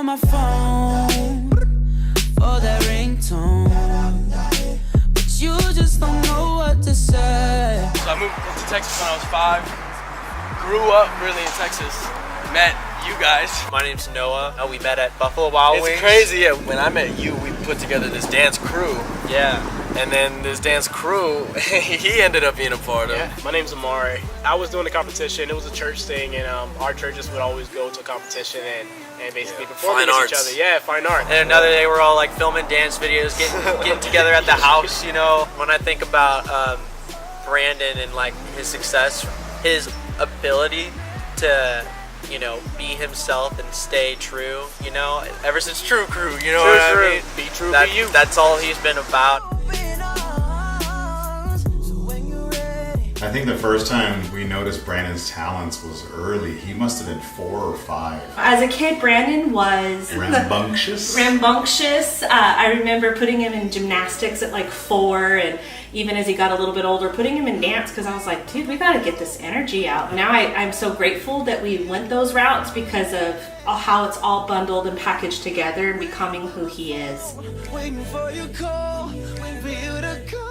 my phone for that ringtone, but you just don't know what to say. So I moved to Texas when I was 5. Grew up really in Texas. Met you guys. My name's Noah. We met at Buffalo Wild Wings. It's crazy. Yeah, when I met you, we put together this dance crew. Yeah. And then this dance crew, he ended up being a part of. Yeah. My name's Amari. I was doing the competition. It was a church thing, and our churches would always go to a competition and basically perform against each other. Yeah, fine art. And another day we're all like filming dance videos, getting together at the house. You know, when I think about Brandon and like his success, his ability to, you know, be himself and stay true, you know, ever since True Crew, you know what I mean? Be true, be you. That's all he's been about. I think the first time we noticed Brandon's talents was early. He must have been 4 or 5. As a kid, Brandon was rambunctious. I remember putting him in gymnastics at like 4, and even as he got a little bit older, putting him in dance, because I was like, dude, we gotta get this energy out. Now I'm so grateful that we went those routes because of how it's all bundled and packaged together and becoming who he is.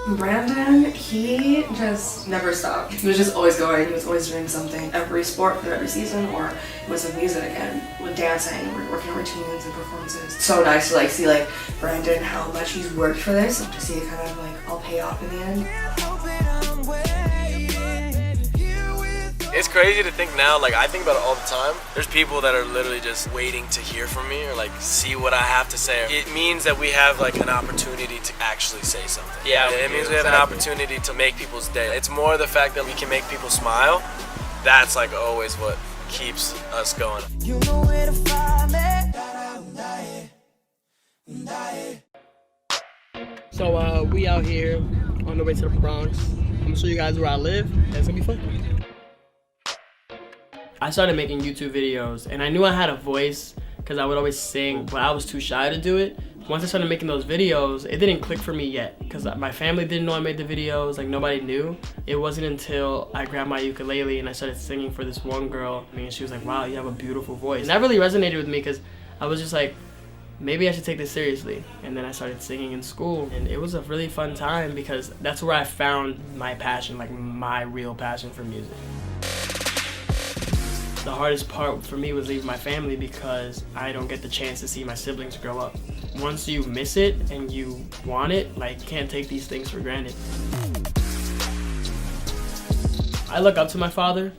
Brandon, he just never stopped. He was just always going. He was always doing something. Every sport for every season, or it was with music and with dancing, we're working routines and performances. It's so nice to like see like Brandon, how much he's worked for this, and to see it kind of like all pay off in the end. It's crazy to think now, like I think about it all the time. There's people that are literally just waiting to hear from me or like see what I have to say. It means that we have like an opportunity to actually say something. Yeah, it means we have an opportunity to make people's day. It's more the fact that we can make people smile. That's like always what keeps us going. You know where to find me. So we out here on the way to the Bronx. I'm gonna show you guys where I live. It's gonna be fun. I started making YouTube videos, and I knew I had a voice because I would always sing, but I was too shy to do it. Once I started making those videos, it didn't click for me yet because my family didn't know I made the videos, like nobody knew. It wasn't until I grabbed my ukulele and I started singing for this one girl, and she was like, wow, you have a beautiful voice. And that really resonated with me because I was just like, maybe I should take this seriously. And then I started singing in school, and it was a really fun time because that's where I found my passion, like my real passion for music. The hardest part for me was leaving my family because I don't get the chance to see my siblings grow up. Once you miss it and you want it, like, you can't take these things for granted. I look up to my father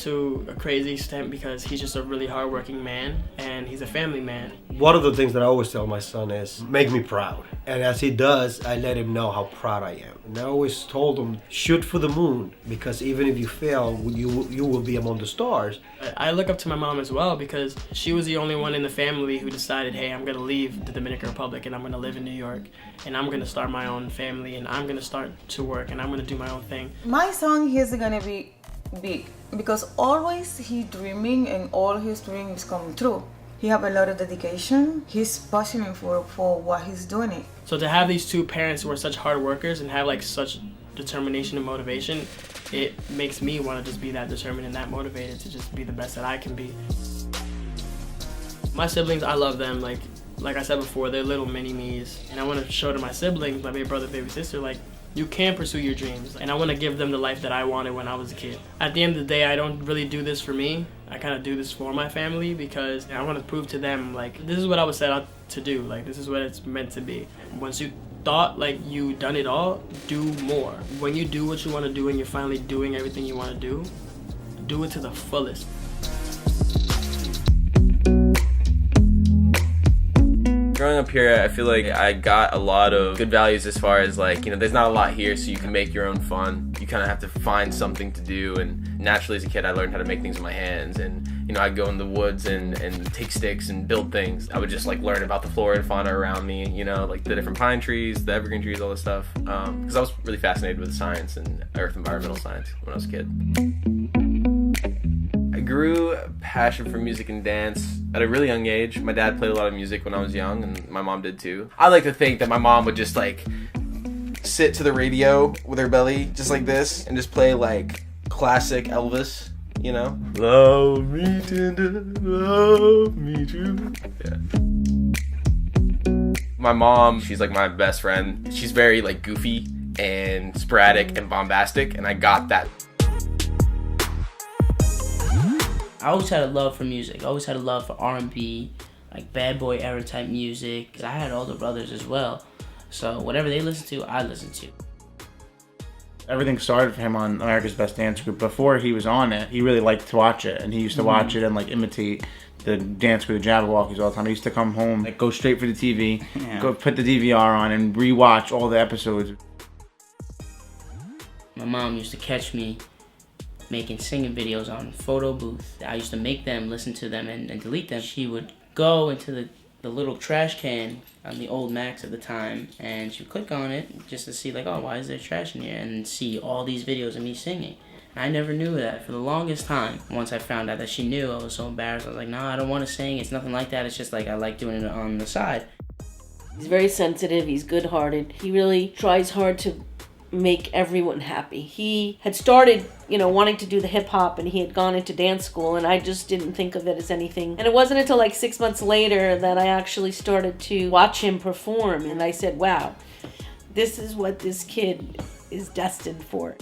to a crazy extent because he's just a really hardworking man and he's a family man. One of the things that I always tell my son is, make me proud. And as he does, I let him know how proud I am. And I always told him, shoot for the moon, because even if you fail, you will be among the stars. I look up to my mom as well because she was the only one in the family who decided, hey, I'm gonna leave the Dominican Republic and I'm gonna live in New York and I'm gonna start my own family and I'm gonna start to work and I'm gonna do my own thing. My son, he's gonna be big because always he dreaming and all his dreams come true. He have a lot of dedication. He's passionate for what he's doing it. So to have these two parents who are such hard workers and have like such determination and motivation, it makes me want to just be that determined and that motivated to just be the best that I can be. My siblings, I love them. Like I said before, they're little mini me's, and I want to show to my siblings, my big brother, baby sister, like, you can pursue your dreams, and I want to give them the life that I wanted when I was a kid. At the end of the day, I don't really do this for me. I kind of do this for my family because I want to prove to them, like, this is what I was set out to do. Like, this is what it's meant to be. Once you thought like you done it all, do more. When you do what you want to do and you're finally doing everything you want to do it to the fullest. Growing up here, I feel like I got a lot of good values as far as like, you know, there's not a lot here, so you can make your own fun. You kind of have to find something to do, and naturally as a kid I learned how to make things with my hands, and you know, I'd go in the woods and take sticks and build things. I would just like learn about the flora and fauna around me, you know, like the different pine trees, the evergreen trees, all this stuff, because I was really fascinated with science and earth environmental science when I was a kid. I grew a passion for music and dance at a really young age. My dad played a lot of music when I was young, and my mom did too. I like to think that my mom would just like sit to the radio with her belly just like this and just play like classic Elvis you know? Love me tender, love me true. Yeah. My mom, she's like my best friend. She's very like goofy and sporadic and bombastic, and I got that. I always had a love for music. I always had a love for R&B, like bad boy era type music. 'Cause I had older brothers as well. So whatever they listened to, I listened to. Everything started for him on America's Best Dance Group. Before he was on it, he really liked to watch it, and he used to watch it and like imitate the dance with the Jabberwockies all the time. He used to come home, like go straight for the TV, go put the DVR on and rewatch all the episodes. My mom used to catch me making singing videos on photo booth. I used to make them, listen to them, and delete them. She would go into the little trash can on the old Macs at the time, and she would click on it just to see like, oh, why is there trash in here? And see all these videos of me singing. And I never knew that for the longest time. Once I found out that she knew, I was so embarrassed. I was like, no, I don't want to sing. It's nothing like that. It's just like I like doing it on the side. He's very sensitive. He's good-hearted. He really tries hard to make everyone happy. He had started, wanting to do the hip hop, and he had gone into dance school, and I just didn't think of it as anything. And it wasn't until like 6 months later that I actually started to watch him perform, and I said, wow, this is what this kid is destined for.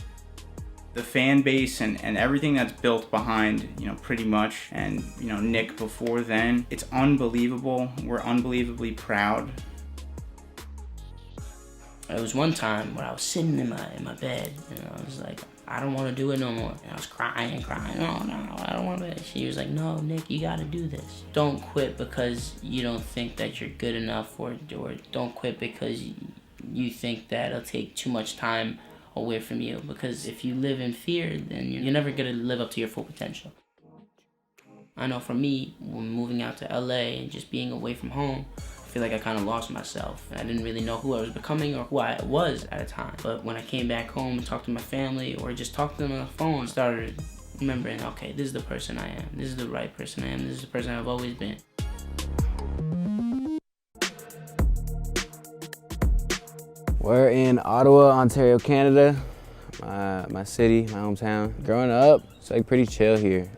The fan base and everything that's built behind, Prettymuch and, Nick before then, it's unbelievable. We're unbelievably proud. There was one time when I was sitting in my bed, and I was like, I don't want to do it no more. And I was crying. No, I don't want to. She was like, no, Nick, you got to do this. Don't quit because you don't think that you're good enough, or don't quit because you think that it'll take too much time away from you. Because if you live in fear, then you're never going to live up to your full potential. I know for me, when moving out to LA and just being away from home, I feel like I kind of lost myself. And I didn't really know who I was becoming or who I was at a time. But when I came back home and talked to my family or just talked to them on the phone, I started remembering, okay, this is the person I am. This is the right person I am. This is the person I've always been. We're in Ottawa, Ontario, Canada. My city, my hometown. Growing up, it's like pretty chill here.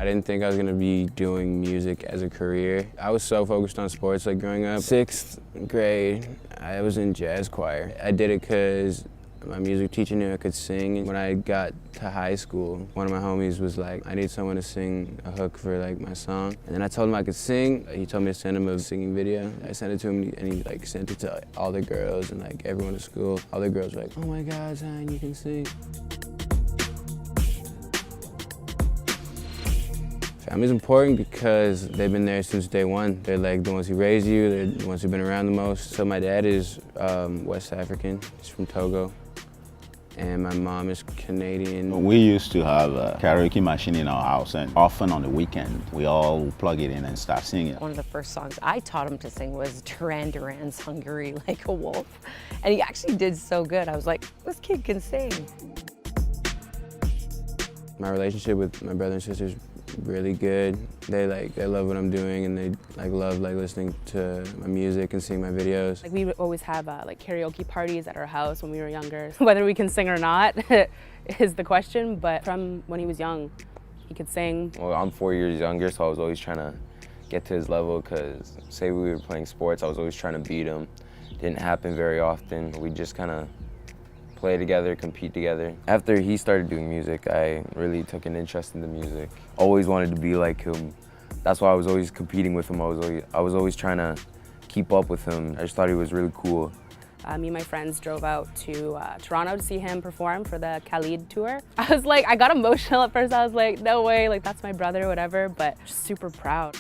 I didn't think I was gonna be doing music as a career. I was so focused on sports like growing up. 6th grade, I was in jazz choir. I did it because my music teacher knew I could sing. When I got to high school, one of my homies was like, I need someone to sing a hook for like my song. And then I told him I could sing. He told me to send him a singing video. I sent it to him and he like sent it to all the girls and like everyone at school. All the girls were like, oh my God, Zion, you can sing. Family's important because they've been there since day one. They're like the ones who raised you, they're the ones who've been around the most. So my dad is West African, he's from Togo, and my mom is Canadian. We used to have a karaoke machine in our house, and often on the weekend, we all plug it in and start singing. One of the first songs I taught him to sing was Duran Duran's Hungry Like a Wolf, and he actually did so good. I was like, this kid can sing. My relationship with my brother and sister is really good. They love what I'm doing, and they love listening to my music and seeing my videos. We would always have karaoke parties at our house when we were younger. Whether we can sing or not is the question, but from when he was young, he could sing. Well, I'm 4 years younger, so I was always trying to get to his level because say we were playing sports, I was always trying to beat him. Didn't happen very often. We just kind of play together, compete together. After he started doing music, I really took an interest in the music. Always wanted to be like him. That's why I was always competing with him. I was always trying to keep up with him. I just thought he was really cool. Me and my friends drove out to Toronto to see him perform for the Khalid tour. I got emotional at first. I was like, no way, that's my brother, whatever, but just super proud.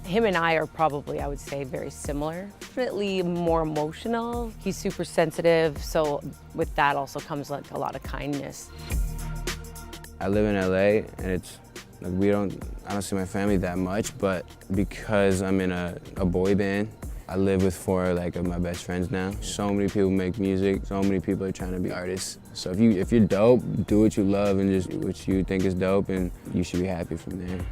Him and I are probably, I would say, very similar. Definitely more emotional. He's super sensitive, so with that also comes a lot of kindness. I live in LA, and it's I don't see my family that much, but because I'm in a boy band, I live with 4 of my best friends now. So many people make music, so many people are trying to be artists. So if you're dope, do what you love and just what you think is dope, and you should be happy from there.